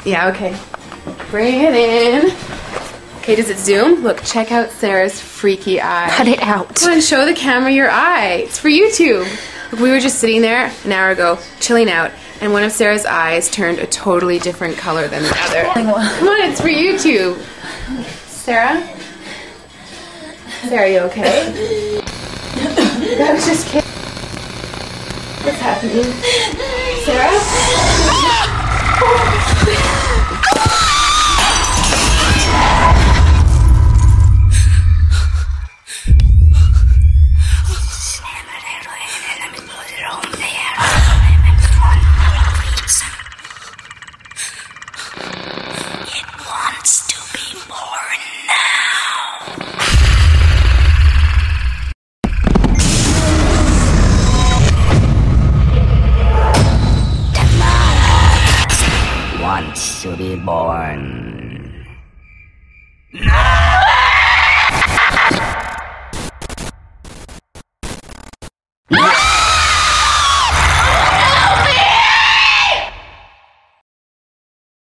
Yeah, okay. Bring it in. Okay, does it zoom? Look, check out Sarah's freaky eye. Cut it out. Come on, show the camera your eye. It's for YouTube. Look, we were just sitting there an hour ago, chilling out, and one of Sarah's eyes turned a totally different color than the other. Come on, it's for YouTube. Sarah? Sarah, you okay? I was just kidding. What's happening? Sarah? It wants to be born now. Wants to be born